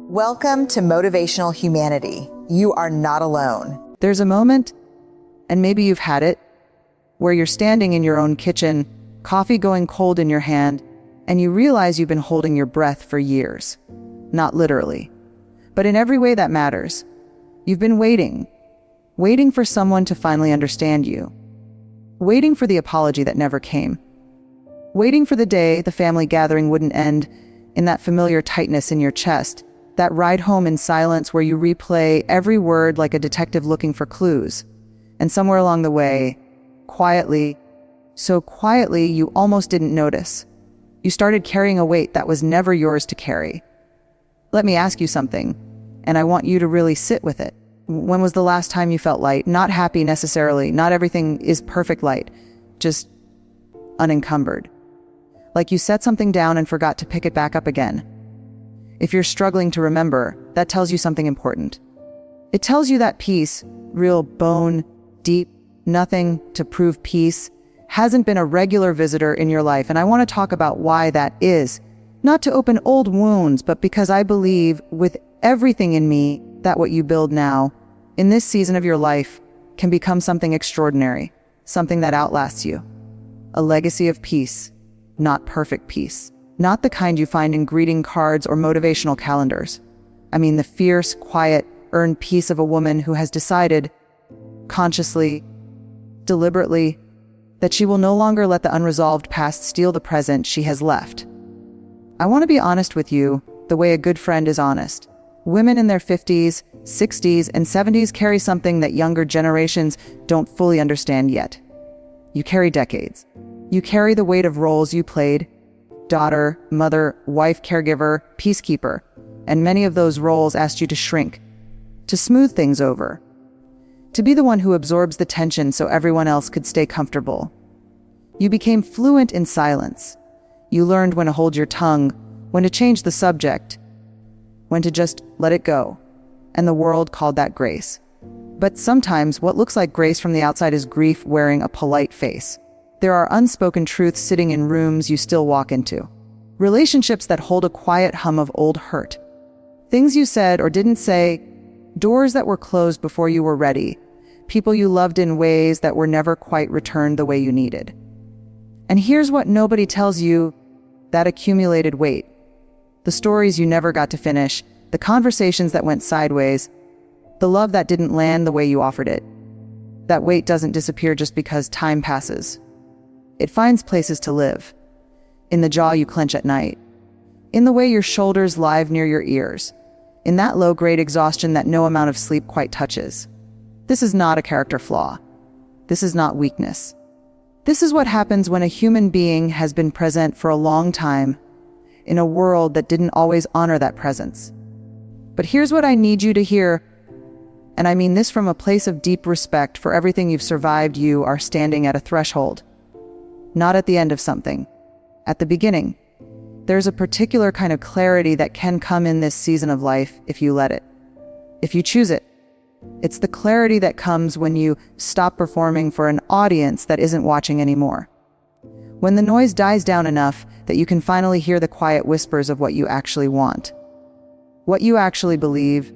Welcome to Motivational Humanity. You are not alone. There's a moment, and maybe you've had it, where you're standing in your own kitchen, coffee going cold in your hand, and you realize you've been holding your breath for years. Not literally, but in every way that matters. You've been waiting for someone to finally understand you. Waiting for the apology that never came. Waiting for the day the family gathering wouldn't end in that familiar tightness in your chest. That ride home in silence where you replay every word like a detective looking for clues. And somewhere along the way, quietly, so quietly you almost didn't notice, you started carrying a weight that was never yours to carry. Let me ask you something, and I want you to really sit with it. When was the last time you felt light? Not happy necessarily, not everything is perfect light, just unencumbered. Like you set something down and forgot to pick it back up again. If you're struggling to remember, that tells you something important. It tells you that peace, real bone, deep, nothing to prove peace, hasn't been a regular visitor in your life. And I want to talk about why that is. Not to open old wounds, but because I believe with everything in me that what you build now, in this season of your life, can become something extraordinary, something that outlasts you. A legacy of peace, not perfect peace. Not the kind you find in greeting cards or motivational calendars. I mean the fierce, quiet, earned peace of a woman who has decided, consciously, deliberately, that she will no longer let the unresolved past steal the present she has left. I want to be honest with you, the way a good friend is honest. Women in their 50s, 60s, and 70s carry something that younger generations don't fully understand yet. You carry decades. You carry the weight of roles you played: daughter, mother, wife, caregiver, peacekeeper, and many of those roles asked you to shrink, to smooth things over, to be the one who absorbs the tension so everyone else could stay comfortable. You became fluent in silence. You learned when to hold your tongue, when to change the subject, when to just let it go, and the world called that grace. But sometimes what looks like grace from the outside is grief wearing a polite face. There are unspoken truths sitting in rooms you still walk into. Relationships that hold a quiet hum of old hurt. Things you said or didn't say. Doors that were closed before you were ready. People you loved in ways that were never quite returned the way you needed. And here's what nobody tells you: that accumulated weight. The stories you never got to finish. The conversations that went sideways. The love that didn't land the way you offered it. That weight doesn't disappear just because time passes. It finds places to live. In the jaw you clench at night. In the way your shoulders lie near your ears. In that low-grade exhaustion that no amount of sleep quite touches. This is not a character flaw. This is not weakness. This is what happens when a human being has been present for a long time in a world that didn't always honor that presence. But here's what I need you to hear, and I mean this from a place of deep respect for everything you've survived. You are standing at a threshold. Not at the end of something, at the beginning. There's a particular kind of clarity that can come in this season of life if you let it, if you choose it. It's the clarity that comes when you stop performing for an audience that isn't watching anymore. When the noise dies down enough that you can finally hear the quiet whispers of what you actually want, what you actually believe,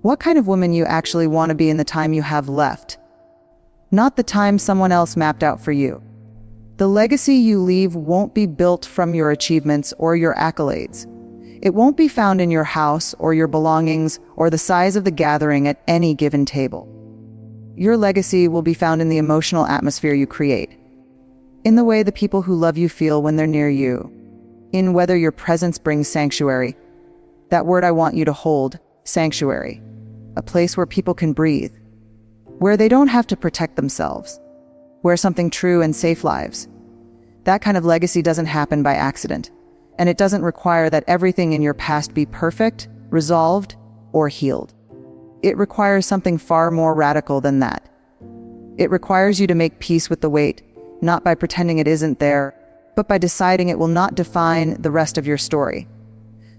what kind of woman you actually want to be in the time you have left, not the time someone else mapped out for you. The legacy you leave won't be built from your achievements or your accolades. It won't be found in your house or your belongings or the size of the gathering at any given table. Your legacy will be found in the emotional atmosphere you create, in the way the people who love you feel when they're near you, in whether your presence brings sanctuary. That word I want you to hold, sanctuary, a place where people can breathe, where they don't have to protect themselves, where something true and safe lives. That kind of legacy doesn't happen by accident, and it doesn't require that everything in your past be perfect, resolved, or healed. It requires something far more radical than that. It requires you to make peace with the weight, not by pretending it isn't there, but by deciding it will not define the rest of your story.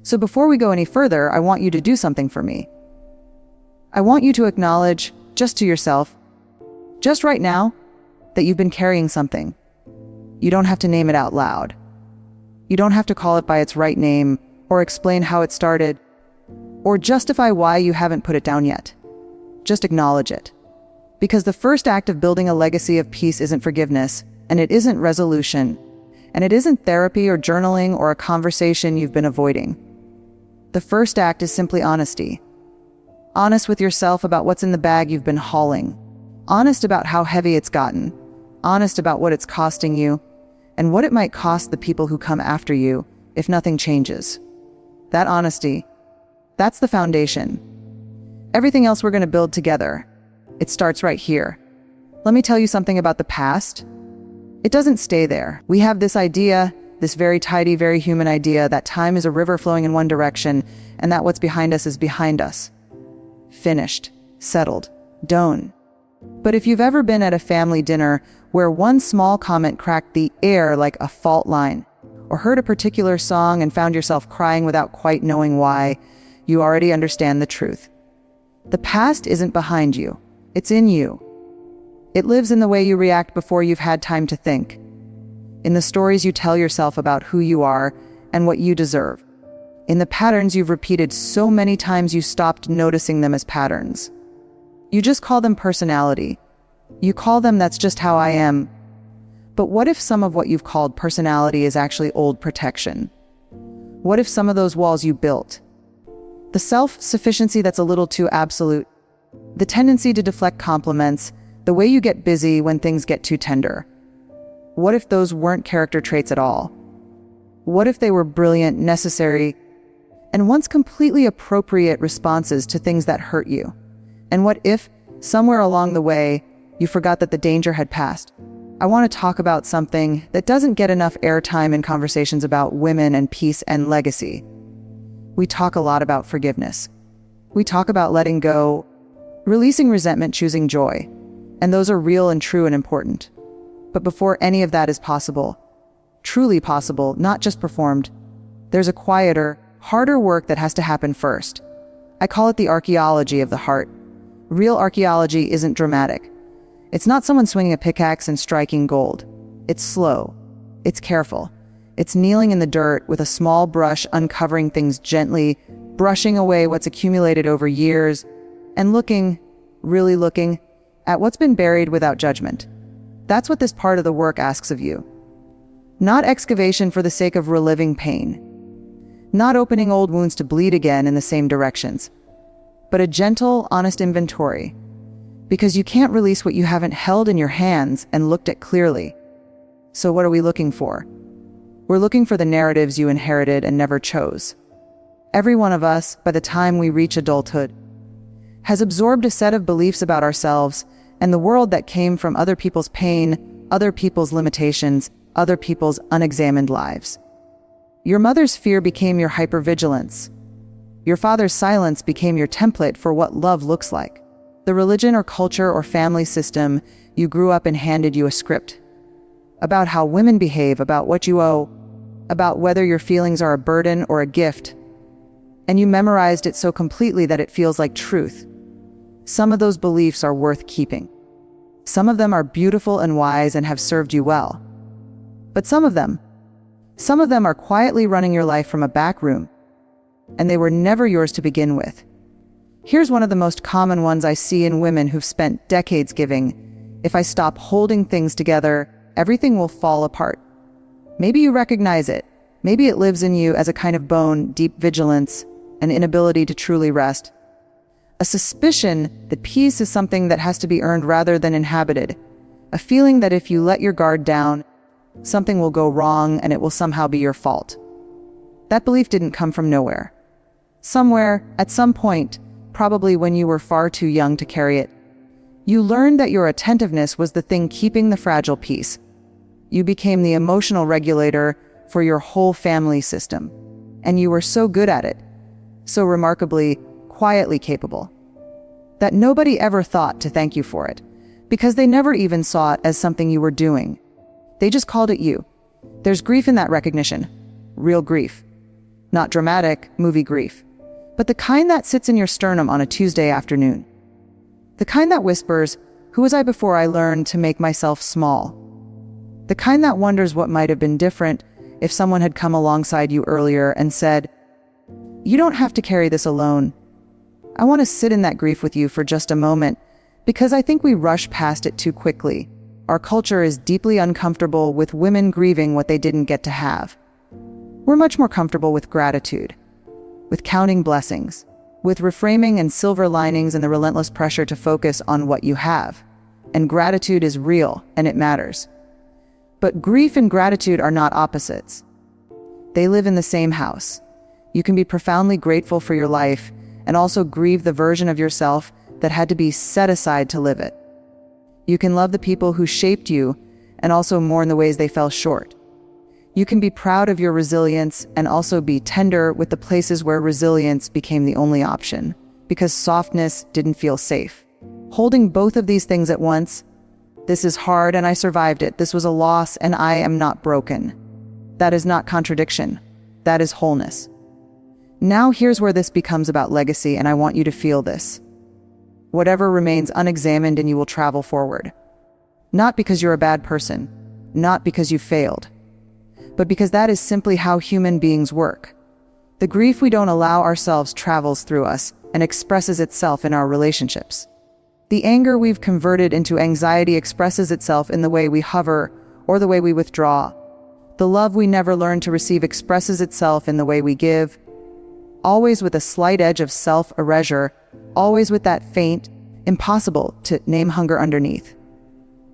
So before we go any further, I want you to do something for me. I want you to acknowledge, just to yourself, just right now, that you've been carrying something. You don't have to name it out loud. You don't have to call it by its right name or explain how it started. or justify why you haven't put it down yet. Just acknowledge it. Because the first act of building a legacy of peace isn't forgiveness, and it isn't resolution, and it isn't therapy or journaling or a conversation you've been avoiding. The first act is simply honesty. Honest with yourself about what's in the bag you've been hauling. Honest about how heavy it's gotten. Honest about what it's costing you, and what it might cost the people who come after you if nothing changes. That honesty, that's the foundation. Everything else we're going to build together, it starts right here. Let me tell you something about the past. It doesn't stay there. We have this idea, this very tidy, very human idea, that time is a river flowing in one direction, and that what's behind us is behind us. Finished, settled, done. But if you've ever been at a family dinner where one small comment cracked the air like a fault line, or heard a particular song and found yourself crying without quite knowing why, you already understand the truth. The past isn't behind you. It's in you. It lives in the way you react before you've had time to think, in the stories you tell yourself about who you are and what you deserve, in the patterns you've repeated so many times you stopped noticing them as patterns. You just call them personality. You call them "that's just how I am." But what if some of what you've called personality is actually old protection? What if some of those walls you built, the self-sufficiency that's a little too absolute, the tendency to deflect compliments, the way you get busy when things get too tender, what if those weren't character traits at all? What if they were brilliant, necessary, and once completely appropriate responses to things that hurt you? And what if, somewhere along the way, you forgot that the danger had passed? I want to talk about something that doesn't get enough airtime in conversations about women and peace and legacy. We talk a lot about forgiveness. We talk about letting go, releasing resentment, choosing joy. And those are real and true and important. But before any of that is possible, truly possible, not just performed, there's a quieter, harder work that has to happen first. I call it the archaeology of the heart. Real archaeology isn't dramatic. It's not someone swinging a pickaxe and striking gold. It's slow. It's careful. It's kneeling in the dirt with a small brush, uncovering things gently, brushing away what's accumulated over years, and looking, really looking, at what's been buried without judgment. That's what this part of the work asks of you. Not excavation for the sake of reliving pain. Not opening old wounds to bleed again in the same directions. But a gentle, honest inventory. Because you can't release what you haven't held in your hands and looked at clearly. So what are we looking for? We're looking for the narratives you inherited and never chose. Every one of us, by the time we reach adulthood, has absorbed a set of beliefs about ourselves and the world that came from other people's pain, other people's limitations, other people's unexamined lives. Your mother's fear became your hypervigilance. Your father's silence became your template for what love looks like. The religion or culture or family system you grew up in handed you a script about how women behave, about what you owe, about whether your feelings are a burden or a gift. And you memorized it so completely that it feels like truth. Some of those beliefs are worth keeping. Some of them are beautiful and wise and have served you well. But some of them are quietly running your life from a back room, and they were never yours to begin with. Here's one of the most common ones I see in women who've spent decades giving. If I stop holding things together, everything will fall apart. Maybe you recognize it. Maybe it lives in you as a kind of bone, deep vigilance, an inability to truly rest. A suspicion that peace is something that has to be earned rather than inhabited. A feeling that if you let your guard down, something will go wrong and it will somehow be your fault. That belief didn't come from nowhere. Somewhere, at some point, probably when you were far too young to carry it, you learned that your attentiveness was the thing keeping the fragile peace. You became the emotional regulator for your whole family system. And you were so good at it, so remarkably, quietly capable, that nobody ever thought to thank you for it, because they never even saw it as something you were doing. They just called it you. There's grief in that recognition. Real grief. Not dramatic, movie grief. But the kind that sits in your sternum on a Tuesday afternoon. The kind that whispers, "Who was I before I learned to make myself small?" The kind that wonders what might have been different if someone had come alongside you earlier and said, You don't have to carry this alone. I want to sit in that grief with you for just a moment, because I think we rush past it too quickly. Our culture is deeply uncomfortable with women grieving what they didn't get to have. We're much more comfortable with gratitude, with counting blessings, with reframing and silver linings and the relentless pressure to focus on what you have. And gratitude is real, and it matters. But grief and gratitude are not opposites. They live in the same house. You can be profoundly grateful for your life and also grieve the version of yourself that had to be set aside to live it. You can love the people who shaped you and also mourn the ways they fell short. You can be proud of your resilience and also be tender with the places where resilience became the only option, because softness didn't feel safe. Holding both of these things at once, this is hard and I survived it, this was a loss and I am not broken. That is not contradiction. That is wholeness. Now here's where this becomes about legacy, and I want you to feel this. Whatever remains unexamined and you will travel forward. Not because you're a bad person, not because you failed, but because that is simply how human beings work. The grief we don't allow ourselves travels through us and expresses itself in our relationships. The anger we've converted into anxiety expresses itself in the way we hover or the way we withdraw. The love we never learned to receive expresses itself in the way we give, always with a slight edge of self-erasure, always with that faint, impossible to name hunger underneath.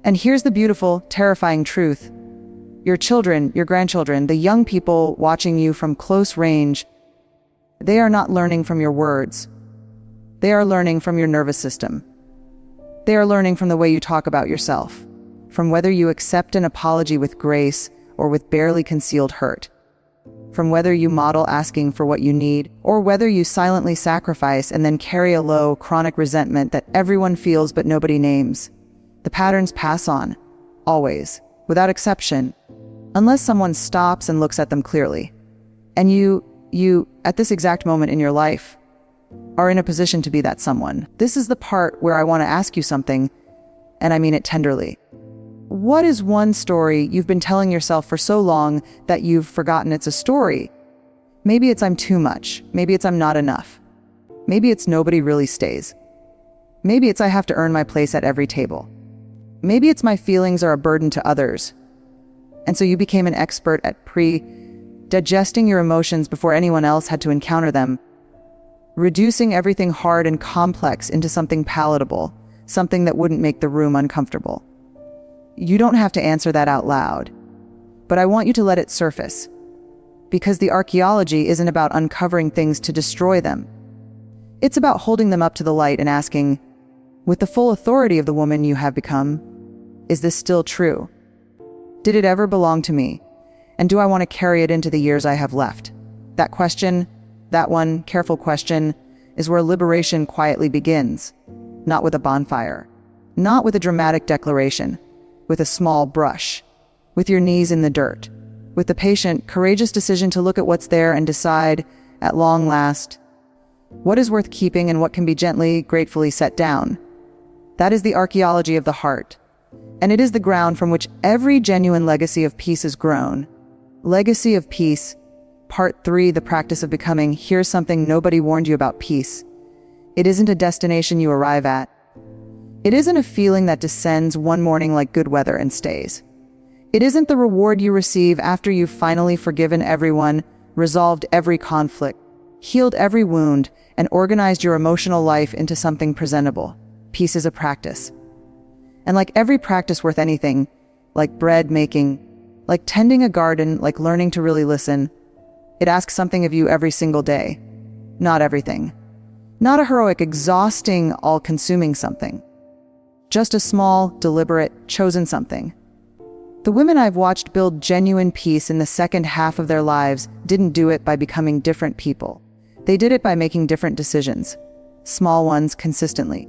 And here's the beautiful, terrifying truth. Your children, your grandchildren, the young people watching you from close range, they are not learning from your words. They are learning from your nervous system. They are learning from the way you talk about yourself, from whether you accept an apology with grace or with barely concealed hurt, from whether you model asking for what you need, or whether you silently sacrifice and then carry a low, chronic resentment that everyone feels but nobody names. The patterns pass on, always, without exception, unless someone stops and looks at them clearly. And you, at this exact moment in your life, are in a position to be that someone. This is the part where I want to ask you something, and I mean it tenderly. What is one story you've been telling yourself for so long that you've forgotten it's a story? Maybe it's I'm too much. Maybe it's I'm not enough. Maybe it's nobody really stays. Maybe it's I have to earn my place at every table. Maybe it's my feelings are a burden to others. And so you became an expert at digesting your emotions before anyone else had to encounter them, reducing everything hard and complex into something palatable, something that wouldn't make the room uncomfortable. You don't have to answer that out loud, but I want you to let it surface, because the archaeology isn't about uncovering things to destroy them. It's about holding them up to the light and asking, with the full authority of the woman you have become, is this still true? Did it ever belong to me? And do I want to carry it into the years I have left? That question, that one careful question, is where liberation quietly begins, not with a bonfire, not with a dramatic declaration, with a small brush, with your knees in the dirt, with the patient, courageous decision to look at what's there and decide, at long last, what is worth keeping and what can be gently, gratefully set down. That is the archaeology of the heart, and it is the ground from which every genuine legacy of peace is grown. Legacy of peace, Part 3, the practice of becoming. Here's something nobody warned you about peace. It isn't a destination you arrive at. It isn't a feeling that descends one morning like good weather and stays. It isn't the reward you receive after you've finally forgiven everyone, resolved every conflict, healed every wound, and organized your emotional life into something presentable. Peace is a practice. And like every practice worth anything, like bread making, like tending a garden, like learning to really listen, it asks something of you every single day. Not everything. Not a heroic, exhausting, all-consuming something. Just a small, deliberate, chosen something. The women I've watched build genuine peace in the second half of their lives didn't do it by becoming different people. They did it by making different decisions, small ones consistently,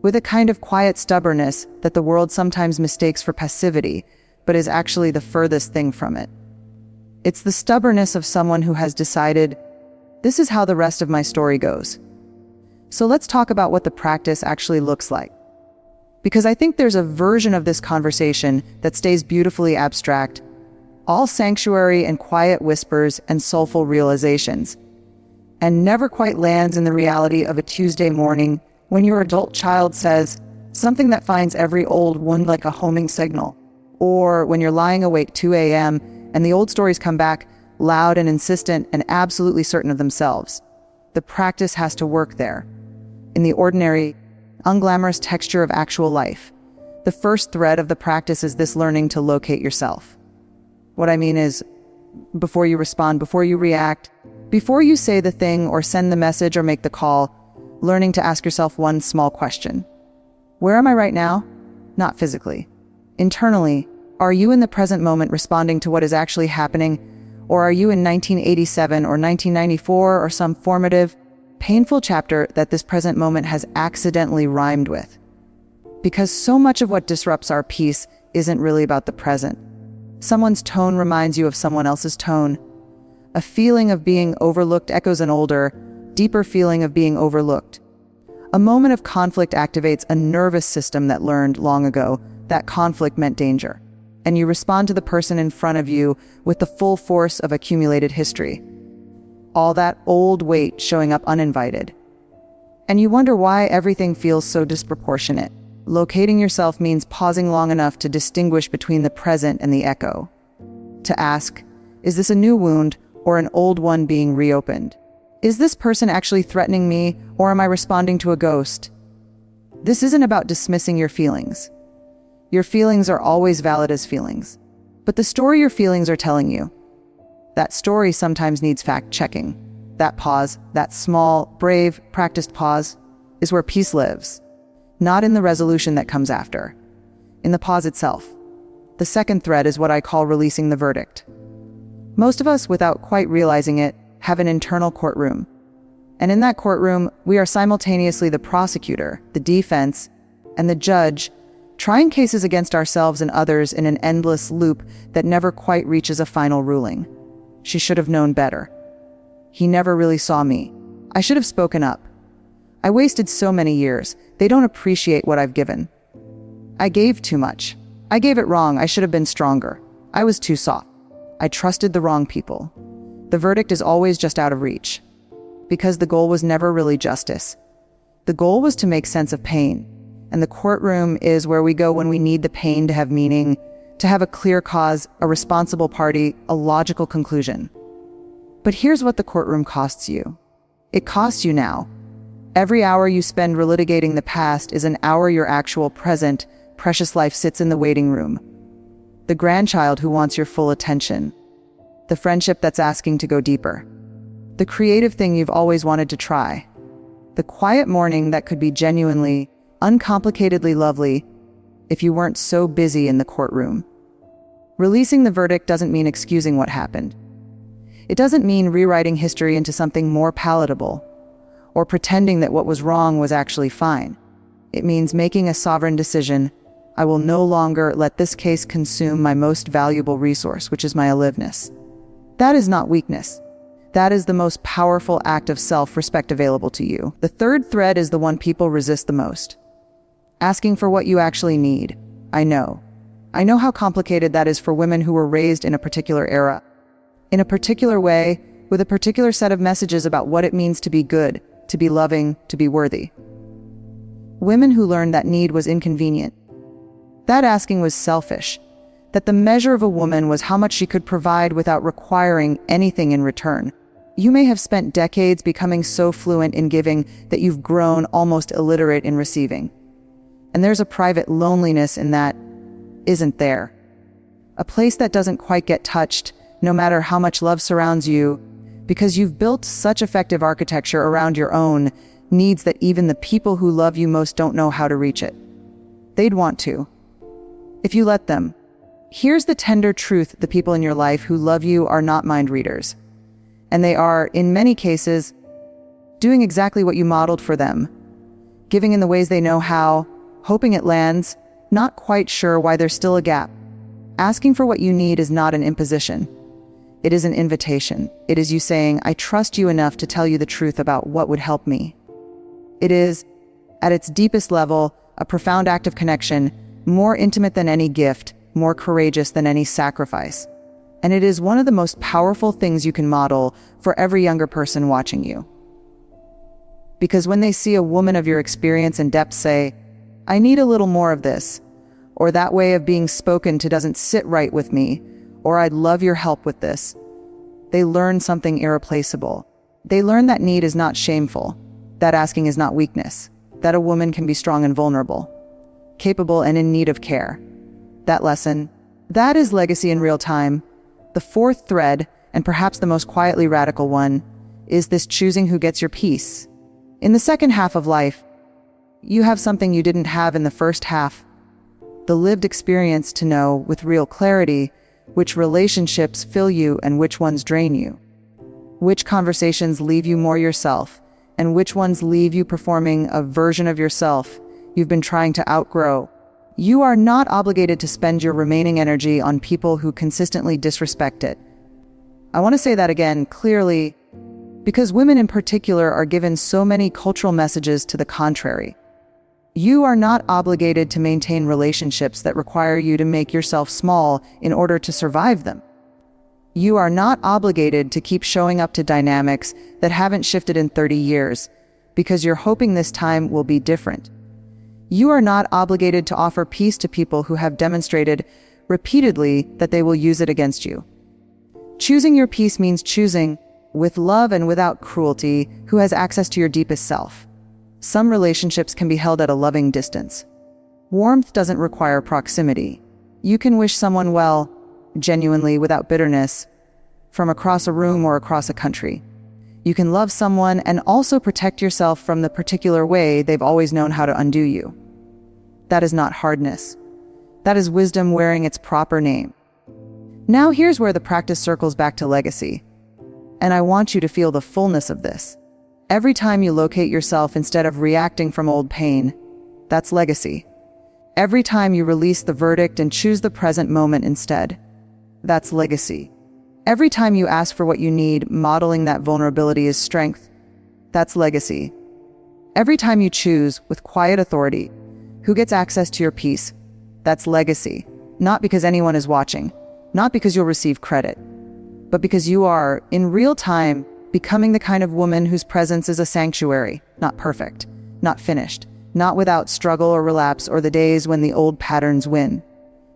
with a kind of quiet stubbornness that the world sometimes mistakes for passivity, but is actually the furthest thing from it. It's the stubbornness of someone who has decided, this is how the rest of my story goes. So let's talk about what the practice actually looks like. Because I think there's a version of this conversation that stays beautifully abstract, all sanctuary and quiet whispers and soulful realizations. and never quite lands in the reality of a Tuesday morning when your adult child says something that finds every old wound like a homing signal, or when you're lying awake 2 a.m. and the old stories come back loud and insistent and absolutely certain of themselves. The practice has to work there, in the ordinary, unglamorous texture of actual life. The first thread of the practice is this learning to locate yourself. What I mean is, before you respond, before you react, before you say the thing or send the message or make the call, learning to ask yourself one small question. Where am I right now? Not physically. Internally, are you in the present moment responding to what is actually happening, or are you in 1987 or 1994 or some formative, painful chapter that this present moment has accidentally rhymed with? Because so much of what disrupts our peace isn't really about the present. Someone's tone reminds you of someone else's tone. A feeling of being overlooked echoes an older, deeper feeling of being overlooked. A moment of conflict activates a nervous system that learned long ago that conflict meant danger, and you respond to the person in front of you with the full force of accumulated history. All that old weight showing up uninvited. And you wonder why everything feels so disproportionate. Locating yourself means pausing long enough to distinguish between the present and the echo. To ask, is this a new wound or an old one being reopened? Is this person actually threatening me, or am I responding to a ghost? This isn't about dismissing your feelings. Your feelings are always valid as feelings. But the story your feelings are telling you, that story sometimes needs fact-checking. That pause, that small, brave, practiced pause, is where peace lives. Not in the resolution that comes after. In the pause itself. The second thread is what I call releasing the verdict. Most of us, without quite realizing it, have an internal courtroom. And in that courtroom, we are simultaneously the prosecutor, the defense, and the judge, trying cases against ourselves and others in an endless loop that never quite reaches a final ruling. She should have known better. He never really saw me. I should have spoken up. I wasted so many years. They don't appreciate what I've given. I gave too much. I gave it wrong. I should have been stronger. I was too soft. I trusted the wrong people. The verdict is always just out of reach. Because the goal was never really justice. The goal was to make sense of pain. And the courtroom is where we go when we need the pain to have meaning, to have a clear cause, a responsible party, a logical conclusion. But here's what the courtroom costs you. It costs you now. Every hour you spend relitigating the past is an hour your actual present, precious life sits in the waiting room. The grandchild who wants your full attention. The friendship that's asking to go deeper. The creative thing you've always wanted to try. The quiet morning that could be genuinely, uncomplicatedly lovely if you weren't so busy in the courtroom. Releasing the verdict doesn't mean excusing what happened. It doesn't mean rewriting history into something more palatable, or pretending that what was wrong was actually fine. It means making a sovereign decision. I will no longer let this case consume my most valuable resource, which is my aliveness. That is not weakness. That is the most powerful act of self-respect available to you. The third thread is the one people resist the most. Asking for what you actually need. I know how complicated that is for women who were raised in a particular era, in a particular way, with a particular set of messages about what it means to be good, to be loving, to be worthy. Women who learned that need was inconvenient. That asking was selfish. That the measure of a woman was how much she could provide without requiring anything in return. You may have spent decades becoming so fluent in giving that you've grown almost illiterate in receiving. And there's a private loneliness in that, isn't there? A place that doesn't quite get touched, no matter how much love surrounds you, because you've built such effective architecture around your own needs that even the people who love you most don't know how to reach it. They'd want to, if you let them. Here's the tender truth: the people in your life who love you are not mind readers. And they are, in many cases, doing exactly what you modeled for them. Giving in the ways they know how, hoping it lands, not quite sure why there's still a gap. Asking for what you need is not an imposition. It is an invitation. It is you saying, I trust you enough to tell you the truth about what would help me. It is, at its deepest level, a profound act of connection, more intimate than any gift, more courageous than any sacrifice. And it is one of the most powerful things you can model for every younger person watching you. Because when they see a woman of your experience and depth say, "I need a little more of this," or "that way of being spoken to doesn't sit right with me," or "I'd love your help with this," they learn something irreplaceable. They learn that need is not shameful, that asking is not weakness, that a woman can be strong and vulnerable, capable and in need of care. That lesson, that is legacy in real time. The fourth thread, and perhaps the most quietly radical one, is this choosing who gets your peace. In the second half of life, you have something you didn't have in the first half: the lived experience to know with real clarity which relationships fill you and which ones drain you, which conversations leave you more yourself, and which ones leave you performing a version of yourself you've been trying to outgrow. You are not obligated to spend your remaining energy on people who consistently disrespect it. I want to say that again clearly, because women in particular are given so many cultural messages to the contrary. You are not obligated to maintain relationships that require you to make yourself small in order to survive them. You are not obligated to keep showing up to dynamics that haven't shifted in 30 years, because you're hoping this time will be different. You are not obligated to offer peace to people who have demonstrated repeatedly that they will use it against you. Choosing your peace means choosing, with love and without cruelty, who has access to your deepest self. Some relationships can be held at a loving distance. Warmth doesn't require proximity. You can wish someone well, genuinely, without bitterness, from across a room or across a country. You can love someone and also protect yourself from the particular way they've always known how to undo you. That is not hardness. That is wisdom wearing its proper name. Now here's where the practice circles back to legacy. And I want you to feel the fullness of this. Every time you locate yourself instead of reacting from old pain, that's legacy. Every time you release the verdict and choose the present moment instead, that's legacy. Every time you ask for what you need, modeling that vulnerability is strength, that's legacy. Every time you choose, with quiet authority, who gets access to your peace, that's legacy. Not because anyone is watching, not because you'll receive credit, but because you are, in real time, becoming the kind of woman whose presence is a sanctuary, not perfect, not finished, not without struggle or relapse or the days when the old patterns win,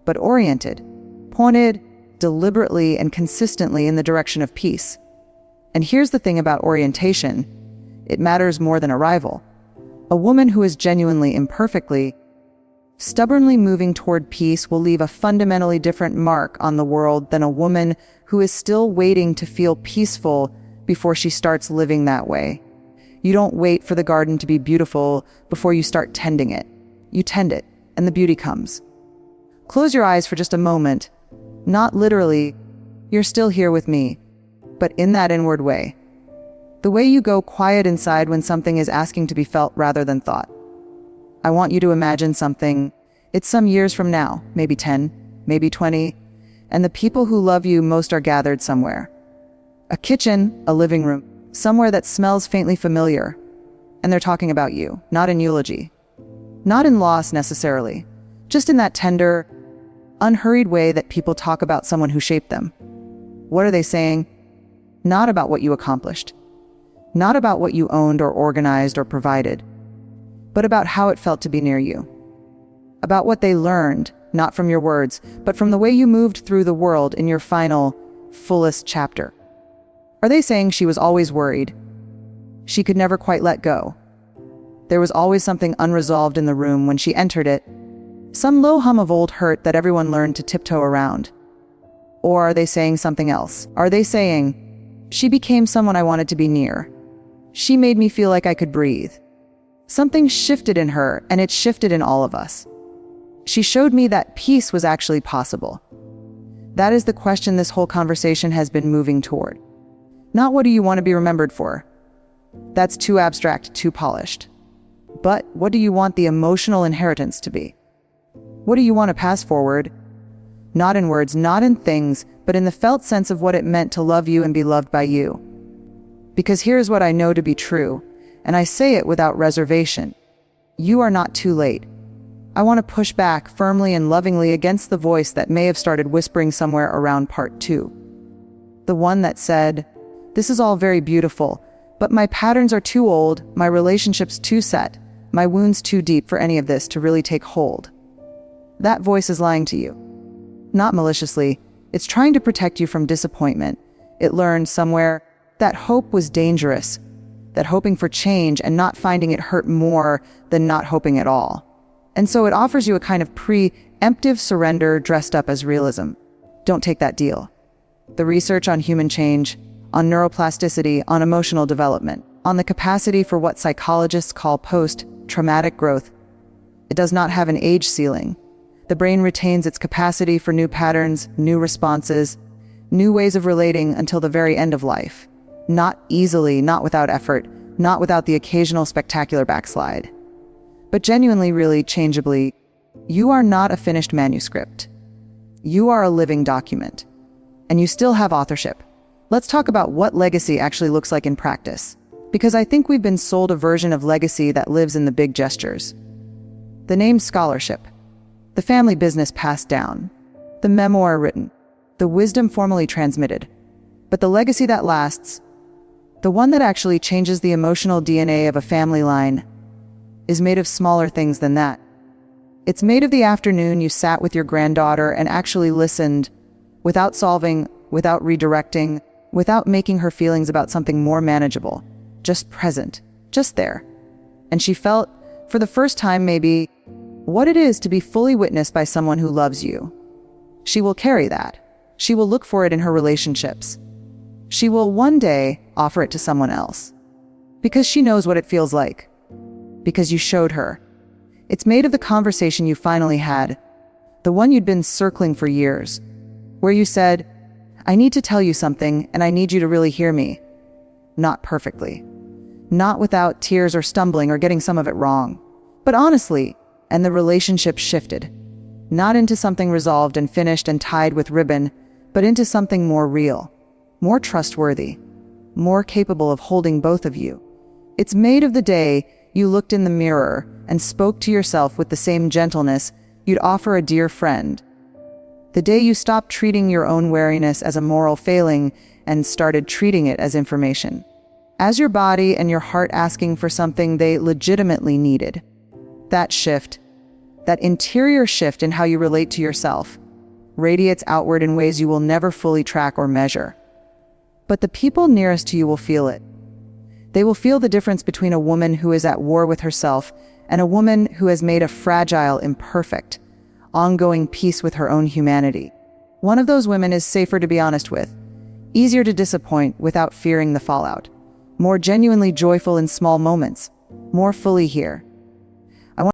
but oriented, pointed, deliberately and consistently in the direction of peace. And here's the thing about orientation: it matters more than arrival. A woman who is genuinely imperfectly, stubbornly moving toward peace will leave a fundamentally different mark on the world than a woman who is still waiting to feel peaceful before she starts living that way. You don't wait for the garden to be beautiful before you start tending it. You tend it, and the beauty comes. Close your eyes for just a moment. Not literally, you're still here with me, but in that inward way. The way you go quiet inside when something is asking to be felt rather than thought. I want you to imagine something. It's some years from now, maybe 10, maybe 20, and the people who love you most are gathered somewhere. A kitchen, a living room, somewhere that smells faintly familiar. And they're talking about you, not in eulogy, not in loss necessarily, just in that tender, unhurried way that people talk about someone who shaped them. What are they saying? Not about what you accomplished, not about what you owned or organized or provided, but about how it felt to be near you. About what they learned, not from your words, but from the way you moved through the world in your final, fullest chapter. Are they saying she was always worried? She could never quite let go. There was always something unresolved in the room when she entered it, some low hum of old hurt that everyone learned to tiptoe around. Or are they saying something else? Are they saying, she became someone I wanted to be near. She made me feel like I could breathe. Something shifted in her, and it shifted in all of us. She showed me that peace was actually possible. That is the question this whole conversation has been moving toward. Not what do you want to be remembered for? That's too abstract, too polished. But what do you want the emotional inheritance to be? What do you want to pass forward? Not in words, not in things, but in the felt sense of what it meant to love you and be loved by you. Because here's what I know to be true, and I say it without reservation. You are not too late. I want to push back firmly and lovingly against the voice that may have started whispering somewhere around part 2. The one that said, "This is all very beautiful, But my patterns are too old, my relationships too set, my wounds too deep for any of this to really take hold. That voice is lying to you. Not maliciously, it's trying to protect you from disappointment. It learned somewhere that hope was dangerous, that hoping for change and not finding it hurt more than not hoping at all. And so it offers you a kind of preemptive surrender dressed up as realism. Don't take that deal. The research on human change, on neuroplasticity, on emotional development, on the capacity for what psychologists call post-traumatic growth, it does not have an age ceiling. The brain retains its capacity for new patterns, new responses, new ways of relating until the very end of life. Not easily, not without effort, not without the occasional spectacular backslide. But genuinely, really, changeably, you are not a finished manuscript. You are a living document. And you still have authorship. Let's talk about what legacy actually looks like in practice. Because I think we've been sold a version of legacy that lives in the big gestures. The name scholarship, the family business passed down, the memoir written, the wisdom formally transmitted. But the legacy that lasts, the one that actually changes the emotional DNA of a family line, is made of smaller things than that. It's made of the afternoon you sat with your granddaughter and actually listened, without solving, without redirecting, without making her feelings about something more manageable, just present, just there. And she felt, for the first time maybe, what it is to be fully witnessed by someone who loves you. She will carry that. She will look for it in her relationships. She will one day offer it to someone else. Because she knows what it feels like. Because you showed her. It's made of the conversation you finally had, the one you'd been circling for years, where you said, I need to tell you something, and I need you to really hear me. Not perfectly. Not without tears or stumbling or getting some of it wrong. But honestly, and the relationship shifted. Not into something resolved and finished and tied with ribbon, but into something more real, more trustworthy, more capable of holding both of you. It's made of the day you looked in the mirror and spoke to yourself with the same gentleness you'd offer a dear friend. The day you stopped treating your own wariness as a moral failing and started treating it as information. As your body and your heart asking for something they legitimately needed. That shift, that interior shift in how you relate to yourself, radiates outward in ways you will never fully track or measure. But the people nearest to you will feel it. They will feel the difference between a woman who is at war with herself and a woman who has made a fragile, imperfect, ongoing peace with her own humanity. One of those women is safer to be honest with, easier to disappoint without fearing the fallout, more genuinely joyful in small moments, more fully here.